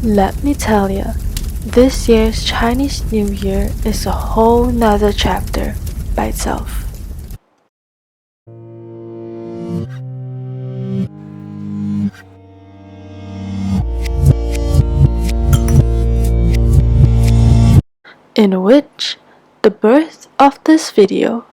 Let me tell ya, this year's Chinese New Year is a whole nother chapter by itself. In which, the birth of this video.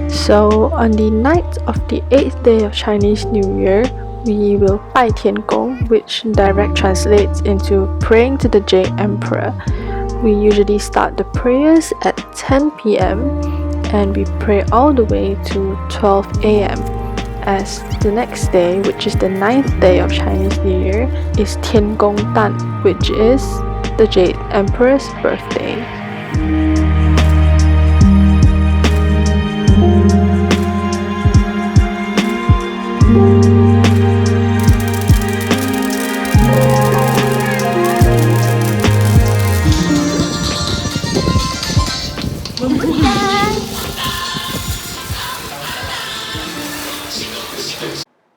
So, on the night of the 8th day of Chinese New Year, we will 拜天公, which direct translates into praying to the Jade Emperor. We usually start the prayers at 10 p.m. and we pray all the way to 12 a.m. as the next day, which is the 9th day of Chinese New Year, is 天公诞, which is the Jade Emperor's birthday.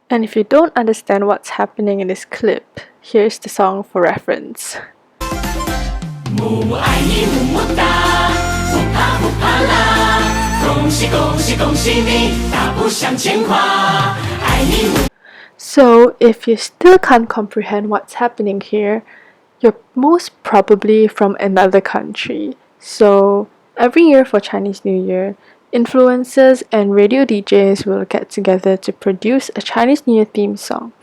And if you don't understand what's happening in this clip, here's the song for reference. So, if you still can't comprehend what's happening here, you're most probably from another country. So, every year for Chinese New Year, influencers and radio DJs will get together to produce a Chinese New Year theme song.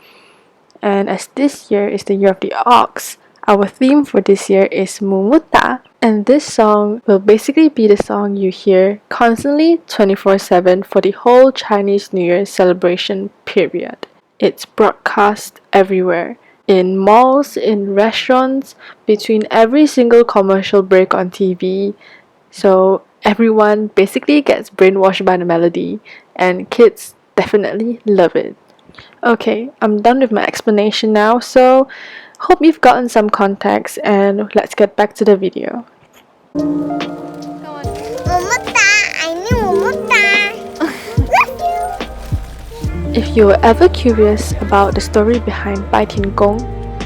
And as this year is the year of the ox, our theme for this year is Mumuta. And this song will basically be the song you hear constantly 24/7 for the whole Chinese New Year celebration period. It's broadcast everywhere. In malls, in restaurants, between every single commercial break on TV. So everyone basically gets brainwashed by the melody, and kids definitely love it. Okay, I'm done with my explanation now, so hope you've gotten some context, and let's get back to the video. If you were ever curious about the story behind 拜天公,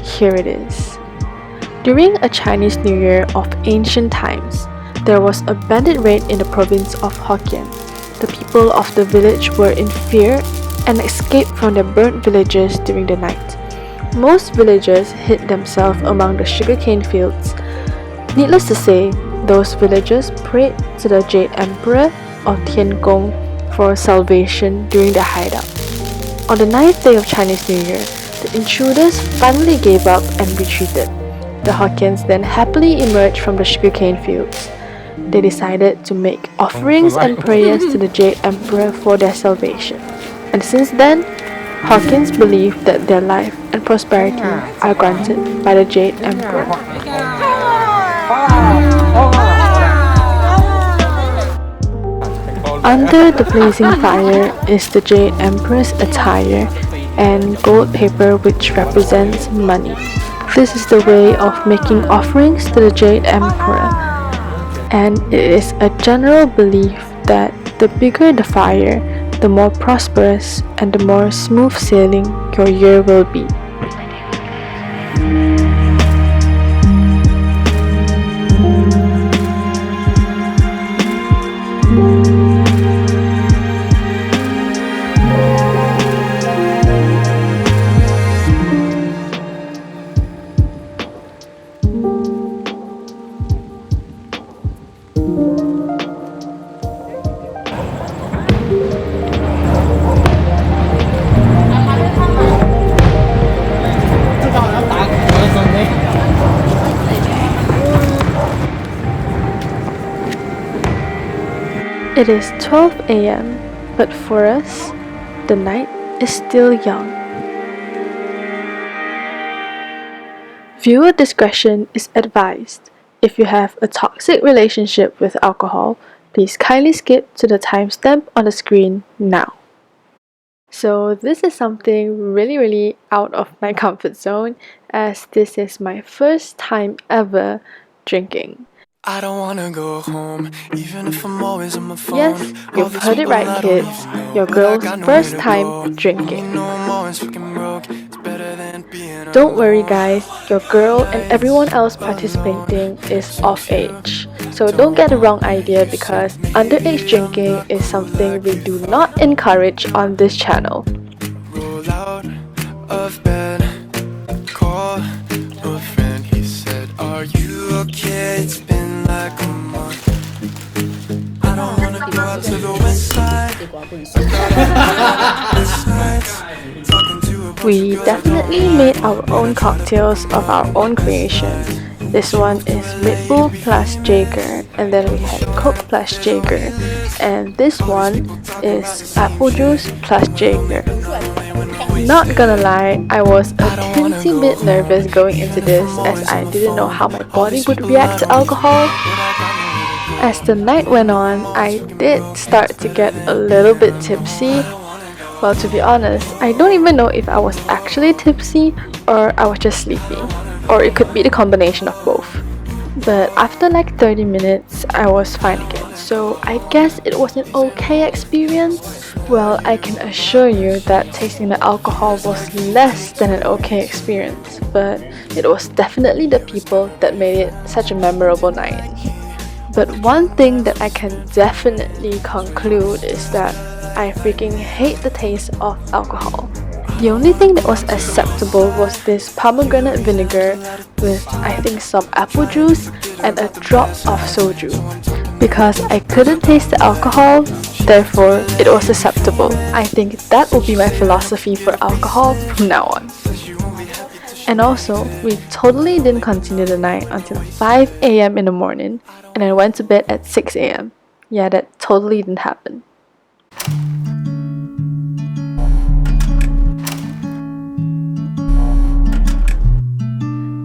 here it is. During a Chinese New Year of ancient times, there was a bandit raid in the province of Hokkien. The people of the village were in fear and escaped from their burnt villages during the night. Most villagers hid themselves among the sugarcane fields. Needless to say, those villagers prayed to the Jade Emperor or Tian Gong for salvation during the hideout. On the 9th day of Chinese New Year, the intruders finally gave up and retreated. The Hokkiens then happily emerged from the sugarcane fields. They decided to make offerings and prayers to the Jade Emperor for their salvation. And since then, Hokkiens believe that their life and prosperity are granted by the Jade Emperor. Under the blazing fire is the Jade Emperor's attire and gold paper, which represents money. This is the way of making offerings to the Jade Emperor, and it is a general belief that the bigger the fire, the more prosperous and the more smooth sailing your year will be. It is 12 a.m., but for us, the night is still young. Viewer discretion is advised. If you have a toxic relationship with alcohol, please kindly skip to the timestamp on the screen now. So this is something really out of my comfort zone, as this is my first time ever drinking. I don't wanna go home, even if I'm always on my phone. Yes, you've heard it right, kids. Your girl's first time drinking. Don't worry, guys, your girl and everyone else participating is of age. So don't get the wrong idea, because underage drinking is something we do not encourage on this channel. Roll out of bed, call a friend, he said, are you okay? It's been like a month. I don't wanna go out to the west side. We definitely made our own cocktails of our own creation. This one is Red Bull plus Jager, and then we had Coke plus Jager, and this one is apple juice plus Jager. Not gonna lie, I was a teensy bit nervous going into this, as I didn't know how my body would react to alcohol. As the night went on, I did start to get a little bit tipsy. Well, to be honest, I don't even know if I was actually tipsy or I was just sleepy, or it could be the combination of both. But after like 30 minutes, I was fine again, so I guess it was an okay experience. Well, I can assure you that tasting the alcohol was less than an okay experience, but it was definitely the people that made it such a memorable night. But one thing that I can definitely conclude is that I freaking hate the taste of alcohol. The only thing that was acceptable was this pomegranate vinegar with, I think, some apple juice and a drop of soju. Because I couldn't taste the alcohol, therefore it was acceptable. I think that will be my philosophy for alcohol from now on. And also, we totally didn't continue the night until 5 AM in the morning, and I went to bed at 6 AM. Yeah, that totally didn't happen.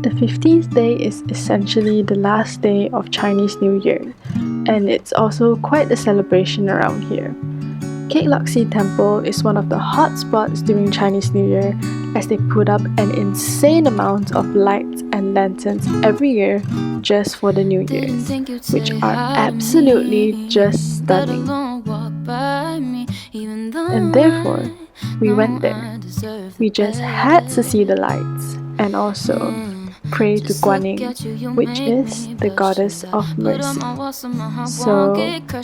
The 15th day is essentially the last day of Chinese New Year, and it's also quite a celebration around here. Kek Lok Si Temple is one of the hot spots during Chinese New Year, as they put up an insane amount of lights and lanterns every year just for the New Year's, which are absolutely just stunning. And therefore, we went there. We just had to see the lights and also pray to Guan Yin, which is the goddess of mercy. So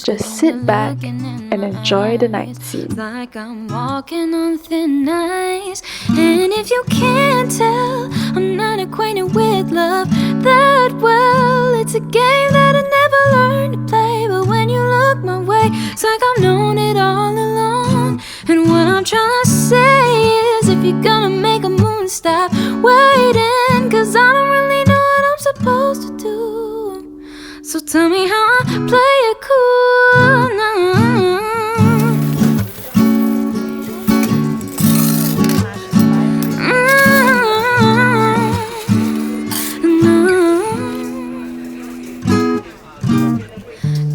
just sit back and enjoy the night scene. Like I'm walking on thin ice, and if you can't tell, I'm not acquainted with love that well. It's a game that I never learned to play, but when you look my way, it's like I've known it all along. And what I'm trying to say is, if you're gonna make a moon, stop waiting, 'cause I don't really know what I'm supposed to do. So tell me how I play it cool now.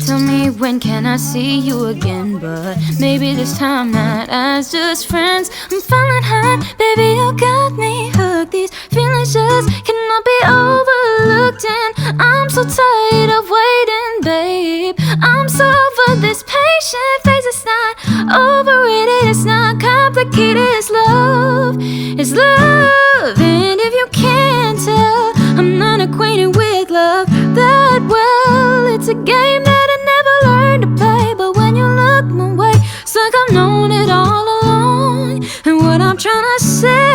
Tell me, when can I see you again? But maybe this time not as just friends. I'm feeling hot, baby, you got me hooked. These feelings just cannot be overlooked, and I'm so tired of waiting, babe. I'm so over this patient phase. It's not overrated, it's not complicated. It's love, it's love. And if you can't tell, I'm not acquainted with love that well. It's a game that I never learned to play, but when you look my way, it's like I've known it all along. And what I'm trying to say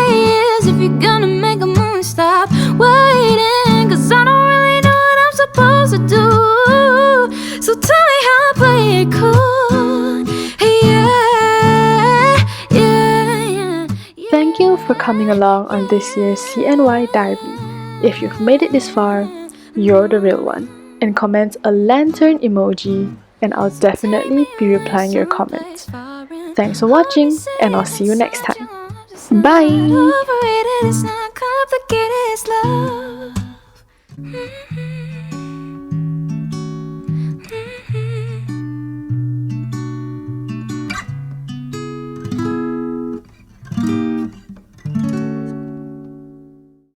is, if you're gonna make a move, stop waiting, 'cause I don't really know what I'm supposed to do. So tell me how I play it cool. Yeah. Thank you for coming along on this year's CNY Diary. If you've made it this far, you're the real one. And comment a lantern emoji, and I'll definitely be replying your comments. Thanks for watching, and I'll see you next time. Bye! Overrated, it's not complicated, it's love.